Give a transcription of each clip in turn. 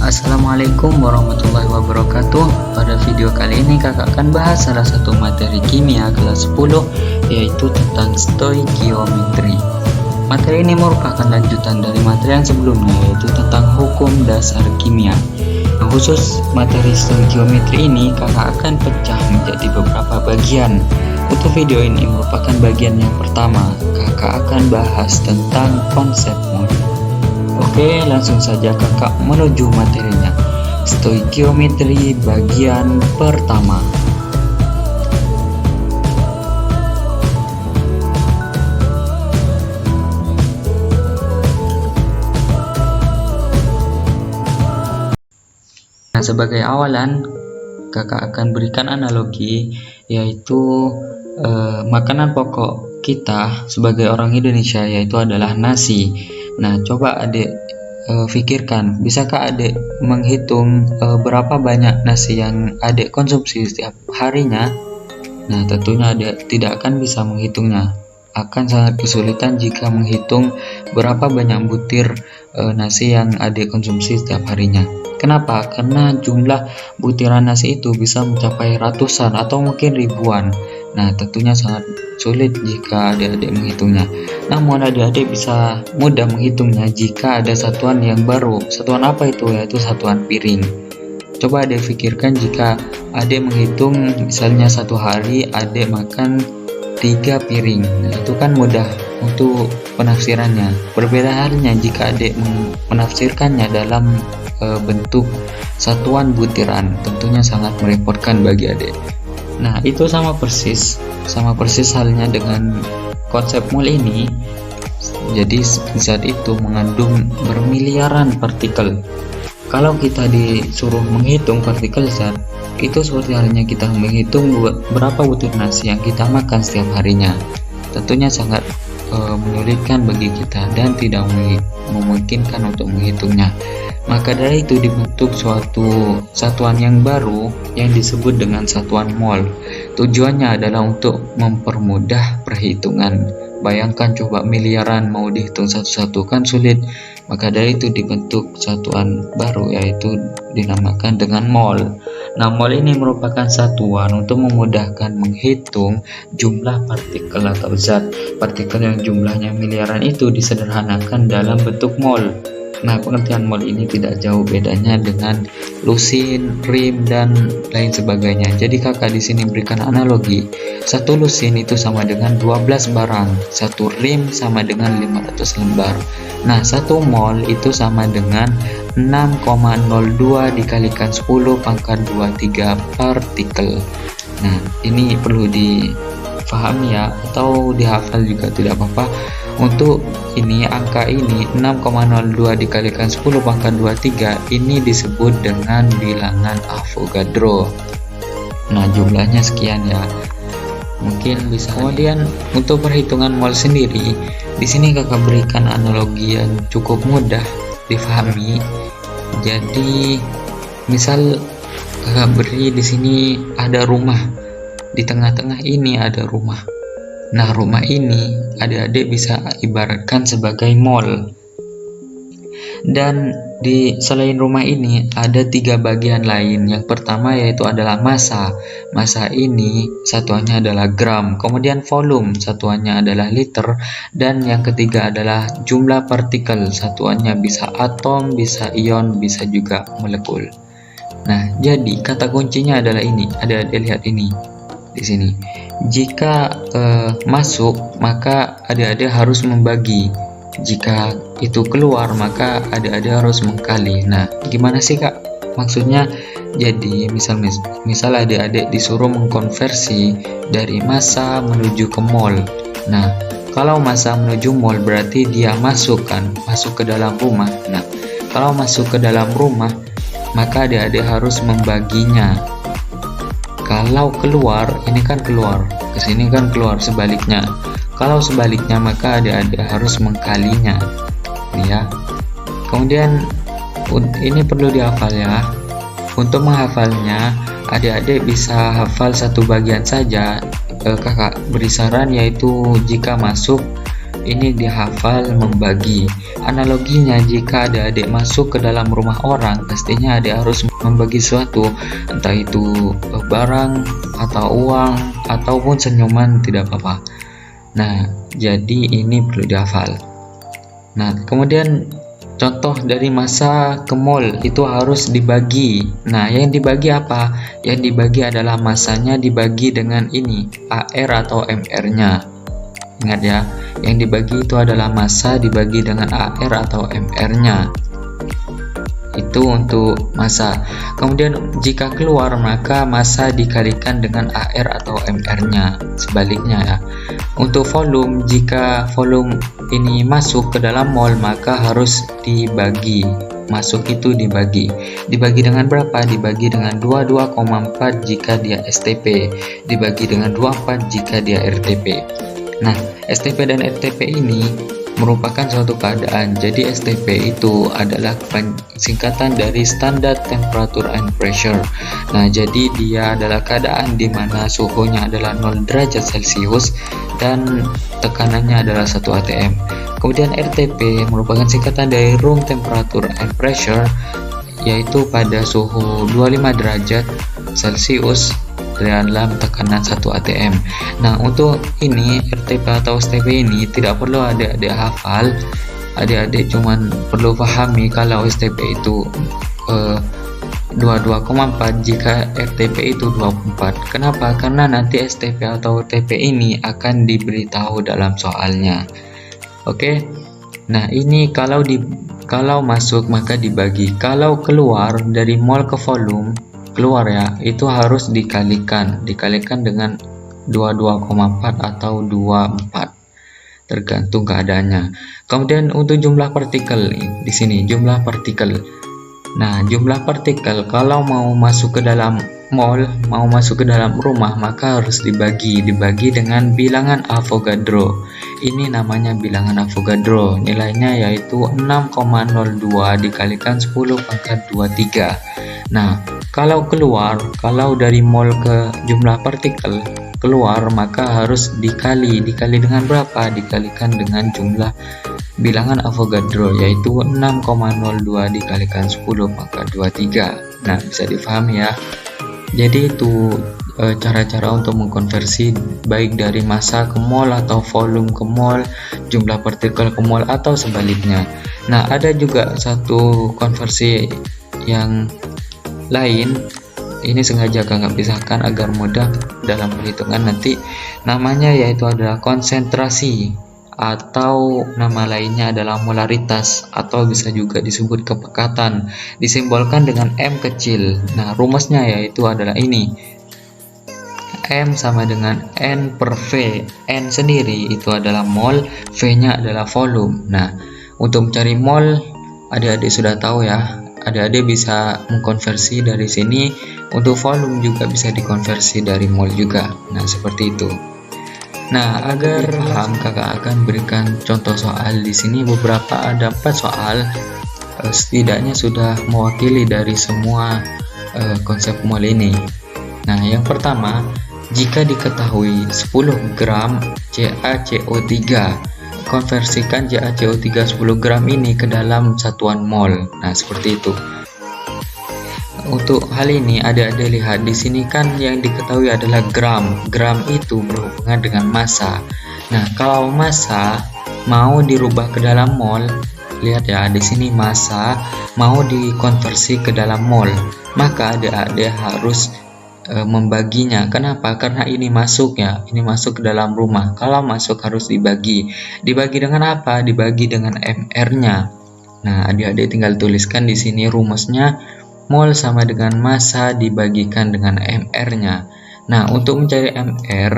Assalamualaikum warahmatullahi wabarakatuh. Pada video kali ini kakak akan bahas salah satu materi kimia kelas 10, yaitu tentang stoikiometri. Materi ini merupakan lanjutan dari materi yang sebelumnya, yaitu tentang hukum dasar kimia. Nah, khusus materi stoikiometri ini kakak akan pecah menjadi beberapa bagian. Untuk video ini merupakan bagian yang pertama. Kakak akan bahas tentang konsep mol. Oke, langsung saja kakak menuju materinya. Stoikiometri bagian pertama. Nah, sebagai awalan kakak akan berikan analogi, yaitu makanan pokok kita sebagai orang Indonesia yaitu adalah nasi. Nah, coba adik pikirkan, bisakah adik menghitung berapa banyak nasi yang adik konsumsi setiap harinya? Nah, tentunya adik tidak akan bisa menghitungnya. Akan sangat kesulitan jika menghitung berapa banyak butir nasi yang adik konsumsi setiap harinya. Kenapa? Karena jumlah butiran nasi itu bisa mencapai ratusan atau mungkin ribuan. Nah, tentunya sangat sulit jika adik-adik menghitungnya. Namun adik-adik bisa mudah menghitungnya jika ada satuan yang baru. Satuan apa itu? Yaitu satuan piring. Coba adik pikirkan jika adik menghitung misalnya satu hari adik makan 3 piring. Nah, itu kan mudah untuk penafsirannya. Berbeda halnya jika adik menafsirkannya dalam bentuk satuan butiran, tentunya sangat merepotkan bagi adik. Nah, itu sama persis halnya dengan konsep mol ini. Jadi zat itu mengandung bermiliaran partikel. Kalau kita disuruh menghitung partikel zat, itu seperti halnya kita menghitung berapa butir nasi yang kita makan setiap harinya. Tentunya sangat menyulitkan bagi kita dan tidak memungkinkan untuk menghitungnya. Maka dari itu dibentuk suatu satuan yang baru yang disebut dengan satuan mol. Tujuannya adalah untuk mempermudah perhitungan. Bayangkan coba miliaran mau dihitung satu-satu kan sulit. Maka dari itu dibentuk satuan baru, yaitu dinamakan dengan mol. Nah, mol ini merupakan satuan untuk memudahkan menghitung jumlah partikel atau zat. Partikel yang jumlahnya miliaran itu disederhanakan dalam bentuk mol. Nah, pengertian mol ini tidak jauh bedanya dengan lusin, rim, dan lain sebagainya. Jadi kakak di sini berikan analogi. Satu lusin itu sama dengan 12 barang, satu rim sama dengan 500 lembar. Nah, satu mol itu sama dengan 6,02 dikalikan 10 pangkat 23 partikel. Nah, ini perlu difahami ya, atau dihafal juga tidak apa-apa. Untuk ini angka ini 6,02 dikalikan 10 pangkat 23 ini disebut dengan bilangan Avogadro. Nah, jumlahnya sekian ya. Mungkin bisa. Kemudian untuk perhitungan mol sendiri, di sini kakak berikan analogi yang cukup mudah difahami. Jadi, misal kakak beri di sini ada rumah. Di tengah-tengah ini ada rumah. Nah, rumah ini adik-adik bisa ibaratkan sebagai mol. Dan selain rumah ini ada 3 bagian lain. Yang pertama yaitu adalah massa. Massa ini satuannya adalah gram. Kemudian volume, satuannya adalah liter. Dan yang ketiga adalah jumlah partikel. Satuannya bisa atom, bisa ion, bisa juga molekul. Nah, jadi kata kuncinya adalah ini. Adik-adik lihat ini di sini. Jika masuk, maka adik-adik harus membagi. Jika itu keluar, maka adik-adik harus mengkali. Nah, gimana sih kak? Maksudnya, jadi misal adik-adik disuruh mengkonversi dari massa menuju ke mol. Nah, kalau massa menuju mol berarti dia masuk ke dalam rumah. Nah, kalau masuk ke dalam rumah, maka adik-adik harus membaginya. Kalau keluar, ini kan keluar, kesini kan keluar, sebaliknya. Kalau sebaliknya, maka adik-adik harus mengkalinya, ya. Kemudian ini perlu dihafal ya. Untuk menghafalnya, adik-adik bisa hafal satu bagian saja. Kakak beri saran yaitu jika masuk ini dihafal membagi. Analoginya, jika adik-adik masuk ke dalam rumah orang, pastinya adik harus membagi sesuatu, entah itu barang atau uang ataupun senyuman, tidak apa-apa. Nah, jadi ini perlu dihafal. Nah, kemudian contoh dari masa ke mall itu harus dibagi. Nah, yang dibagi apa? Yang dibagi adalah masanya dibagi dengan ini, AR atau MR-nya. Ingat ya, yang dibagi itu adalah masa dibagi dengan AR atau MR-nya. Itu untuk masa. Kemudian jika keluar, maka masa dikalikan dengan AR atau MR-nya. Sebaliknya ya. Untuk volume, jika volume ini masuk ke dalam mol, maka harus dibagi. Masuk itu dibagi. Dibagi dengan berapa? Dibagi dengan 22,4 jika dia STP. Dibagi dengan 24 jika dia RTP. Nah, STP dan RTP ini merupakan suatu keadaan. Jadi STP itu adalah singkatan dari Standard Temperature and Pressure. Nah, jadi dia adalah keadaan di mana suhunya adalah 0 derajat Celcius dan tekanannya adalah 1 atm. Kemudian RTP merupakan singkatan dari Room Temperature and Pressure, yaitu pada suhu 25 derajat Celcius dalam tekanan 1 atm. Nah, untuk ini RTP atau STP ini tidak perlu adik-adik hafal. Adik-adik cuman perlu pahami kalau STP itu 22,4 jika RTP itu 24. Kenapa? Karena nanti STP atau TP ini akan diberitahu dalam soalnya. Oke. Nah, ini kalau masuk maka dibagi. Kalau keluar dari mol ke volume, keluar ya, itu harus dikalikan dengan 22,4 atau 24, tergantung keadaannya. Kemudian untuk jumlah partikel, di sini jumlah partikel. Nah, jumlah partikel kalau mau masuk ke dalam mall, mau masuk ke dalam rumah, maka harus dibagi dengan bilangan Avogadro. Ini namanya bilangan Avogadro. Nilainya yaitu 6,02 dikalikan 10 pangkat 23. Nah, kalau dari mol ke jumlah partikel keluar, maka harus dikali dengan berapa? Dikalikan dengan jumlah bilangan Avogadro, yaitu 6,02 dikalikan 10 pangkat 23. Nah, bisa difahami ya. Jadi itu cara-cara untuk mengkonversi baik dari massa ke mol atau volume ke mol, jumlah partikel ke mol atau sebaliknya. Nah, ada juga satu konversi yang lain, ini sengaja kakak pisahkan agar mudah dalam perhitungan nanti. Namanya yaitu adalah konsentrasi, atau nama lainnya adalah molaritas, atau bisa juga disebut kepekatan, disimbolkan dengan M kecil. Nah, rumusnya yaitu adalah ini, M sama dengan N per V. N sendiri itu adalah mol, V nya adalah volume. Nah, untuk mencari mol, adik-adik sudah tahu ya, adik-adik bisa mengkonversi dari sini. Untuk volume juga bisa dikonversi dari mol juga. Nah, seperti itu. Nah, agar paham, kakak akan berikan contoh soal di sini. Ada 4 soal, setidaknya sudah mewakili dari semua konsep mol ini. Nah, yang pertama, jika diketahui 10 gram CaCO3, konversikan CaCO3 10 gram ini ke dalam satuan mol. Nah, seperti itu. Untuk hal ini adik-adik lihat di sini kan yang diketahui adalah gram. Gram itu berhubungan dengan massa. Nah, kalau massa mau dirubah ke dalam mol, lihat ya di sini massa mau dikonversi ke dalam mol, maka adik-adik harus membaginya. Kenapa? Karena ini masuk ya, ini masuk ke dalam rumah. Kalau masuk harus dibagi. Dibagi dengan apa? Dibagi dengan MR-nya. Nah, adik-adik tinggal tuliskan di sini rumusnya. Mol sama dengan massa dibagikan dengan MR-nya. Nah, untuk mencari MR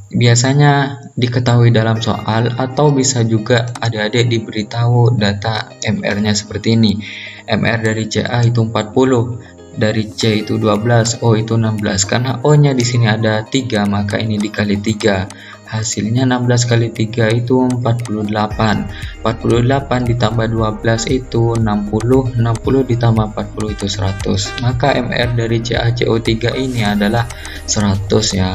biasanya diketahui dalam soal, atau bisa juga adik-adik diberitahu data MR-nya seperti ini. MR dari Ca itu 40, dari C itu 12, O itu 16. Karena O-nya di sini ada 3, maka ini dikali 3. Hasilnya 16 kali 3 itu 48. 48 ditambah 12 itu 60. 60 ditambah 40 itu 100. Maka MR dari CaCO3 ini adalah 100 ya.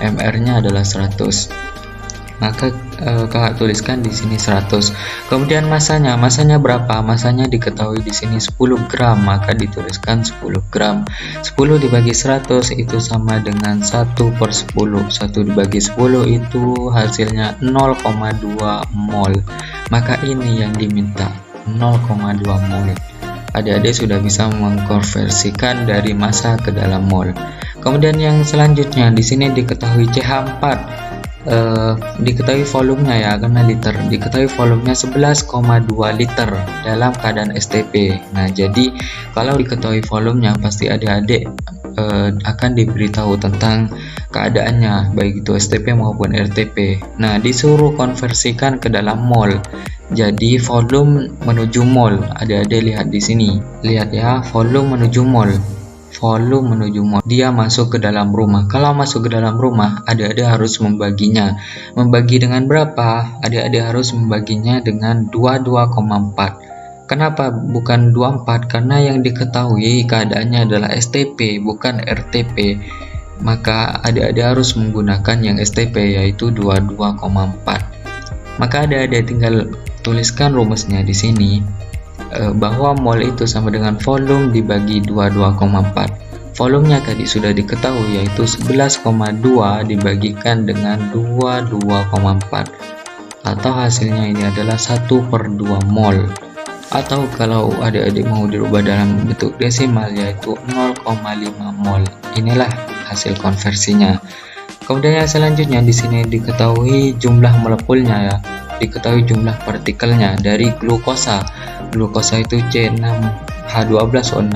MR-nya adalah 100. maka kakak tuliskan di sini 100. Kemudian masanya berapa? Masanya diketahui di sini 10 gram, maka dituliskan 10 gram. 10 dibagi 100 itu sama dengan 1/10. 1 dibagi 10 itu hasilnya 0,2 mol. Maka ini yang diminta, 0,2 mol. Adik-adik sudah bisa mengkonversikan dari massa ke dalam mol. Kemudian yang selanjutnya di sini diketahui CH4. Diketahui volumenya ya, karena liter. Diketahui volumenya 11,2 liter dalam keadaan STP. Nah, jadi kalau diketahui volumenya pasti adik-adik akan diberitahu tentang keadaannya, baik itu STP maupun RTP. Nah, disuruh konversikan ke dalam mol. Jadi volume menuju mol. Adik-adik lihat di sini. Lihat ya, volume menuju mol. Volume menuju mol. Dia masuk ke dalam rumah. Kalau masuk ke dalam rumah, adik-adik harus membaginya. Membagi dengan berapa? Adik-adik harus membaginya dengan 22,4. Kenapa bukan 24? Karena yang diketahui keadaannya adalah STP, bukan RTP. Maka adik-adik harus menggunakan yang STP, yaitu 22,4. Maka adik-adik tinggal tuliskan rumusnya di sini. Bahwa mol itu sama dengan volume dibagi 22,4. Volumenya tadi sudah diketahui, yaitu 11,2 dibagikan dengan 22,4, atau hasilnya ini adalah 1/2 mol. Atau kalau adik-adik mau dirubah dalam bentuk desimal, yaitu 0,5 mol. Inilah hasil konversinya. Kemudian yang selanjutnya di sini diketahui jumlah molekulnya ya. Diketahui jumlah partikelnya dari glukosa. Glukosa itu C6H12O6.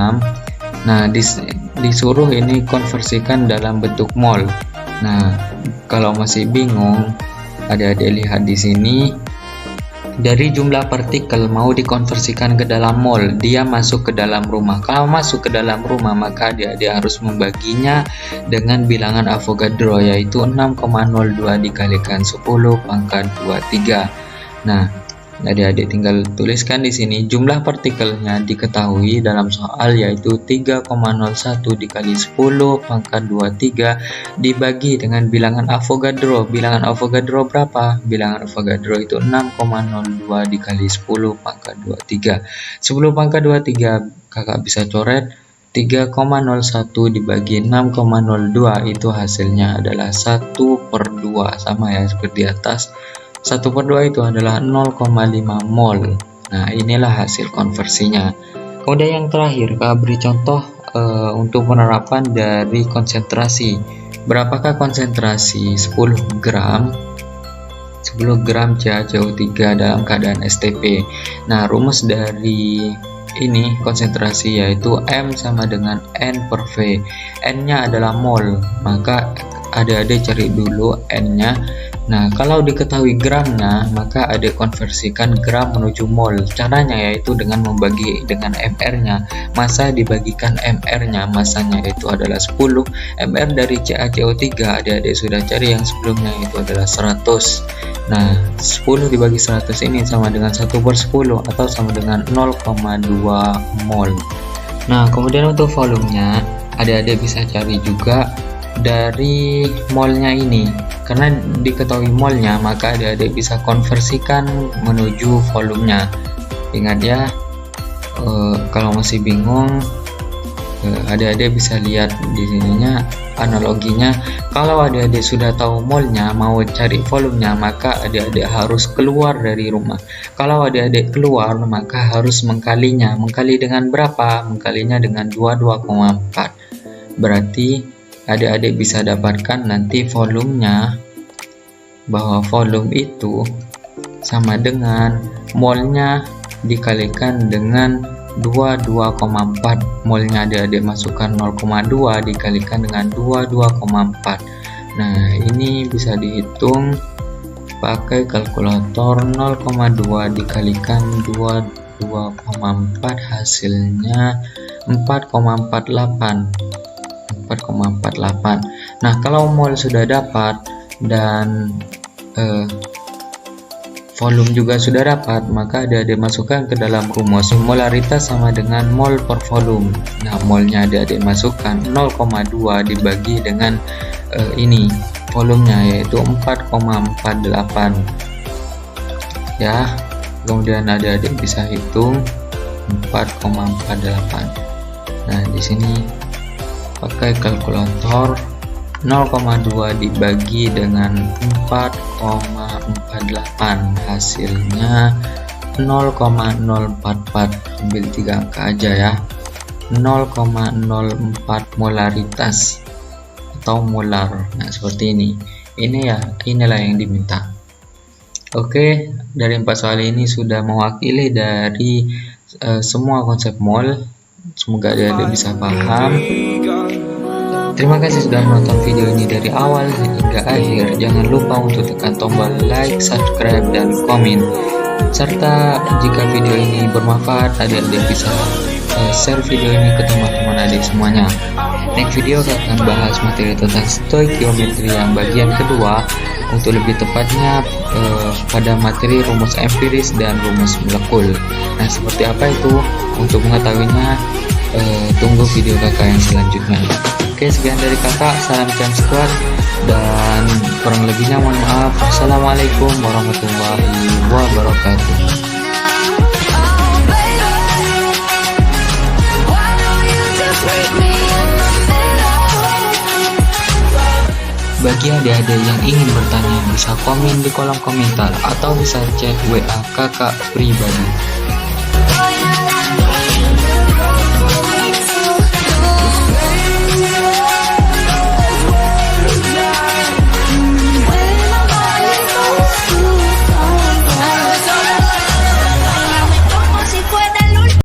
Nah, disuruh ini konversikan dalam bentuk mol. Nah, kalau masih bingung, adik-adik lihat di sini. Dari jumlah partikel mau dikonversikan ke dalam mol, dia masuk ke dalam rumah. Kalau masuk ke dalam rumah, maka adik-adik harus membaginya dengan bilangan Avogadro, yaitu 6,02 dikalikan 10⁻²3. Nah, adik-adik tinggal tuliskan di sini jumlah partikelnya diketahui dalam soal, yaitu 3,01 dikali 10⁻²3 dibagi dengan bilangan Avogadro. Bilangan Avogadro berapa? Bilangan Avogadro itu 6,02 dikali 10⁻²3. 10⁻²3 kakak bisa coret. 3,01 dibagi 6,02 itu hasilnya adalah 1/2, sama ya seperti di atas. 1/2 itu adalah 0,5 mol. Nah, inilah hasil konversinya. Kemudian yang terakhir, kakak beri contoh untuk penerapan dari konsentrasi. Berapakah konsentrasi 10 gram CaCO3 dalam keadaan STP? Nah, rumus dari ini konsentrasi yaitu M sama dengan N/V. N-nya adalah mol, maka adik-adik cari dulu N-nya. Nah, kalau diketahui gramnya, maka adik konversikan gram menuju mol. Caranya yaitu dengan membagi dengan mR-nya. Massa dibagikan mR-nya, massanya itu adalah 10. mR dari CaCO3 adik-adik sudah cari yang sebelumnya, itu adalah 100. Nah, 10 dibagi 100 ini sama dengan 1/10 atau sama dengan 0,2 mol. Nah, kemudian untuk volumenya adik-adik bisa cari juga dari molnya ini. Karena diketahui molnya, maka adik-adik bisa konversikan menuju volumenya. Ingat ya, kalau masih bingung, adik-adik bisa lihat di sininya analoginya. Kalau adik-adik sudah tahu molnya, mau cari volumenya, maka adik-adik harus keluar dari rumah. Kalau adik-adik keluar, maka harus mengkalinya. Mengkali dengan berapa? Mengkalinya dengan 22,4. Berarti adik-adik bisa dapatkan nanti volumenya, bahwa volume itu sama dengan molnya dikalikan dengan 22,4. Molnya adik-adik masukkan 0,2 dikalikan dengan 22,4. Nah, ini bisa dihitung pakai kalkulator. 0,2 dikalikan 22,4 hasilnya 4,48. Nah, kalau mol sudah dapat dan volume juga sudah dapat, maka adik-adik masukkan ke dalam rumus. Molaritas sama dengan mol per volume. Nah, molnya adik-adik masukkan 0,2 dibagi dengan ini volumenya, yaitu 4,48 ya. Kemudian adik-adik bisa hitung 4,48. Nah, di sini pakai kalkulator, 0,2 dibagi dengan 4,48 hasilnya 0,044. Ambil 3 angka aja ya, 0,04 molaritas atau molar. Nah, seperti ini ya, inilah yang diminta. Oke, dari 4 soal ini sudah mewakili dari semua konsep mol. Semoga adik-adik bisa paham. Terima kasih sudah menonton video ini dari awal hingga akhir. Jangan lupa untuk tekan tombol like, subscribe, dan komen. Serta jika video ini bermanfaat, adik-adik bisa share video ini ke teman-teman adik semuanya. Next video akan bahas materi tentang stoikiometri yang bagian kedua, untuk lebih tepatnya pada materi rumus empiris dan rumus molekul. Nah, seperti apa itu? Untuk mengetahuinya, tunggu video kakak yang selanjutnya. Oke, sekian dari kakak, salam Jam Squad, dan kurang lebihnya mohon maaf. Assalamualaikum warahmatullahi wabarakatuh. Bagi adik-adik yang ingin bertanya, bisa komen di kolom komentar atau bisa chat WA kakak pribadi.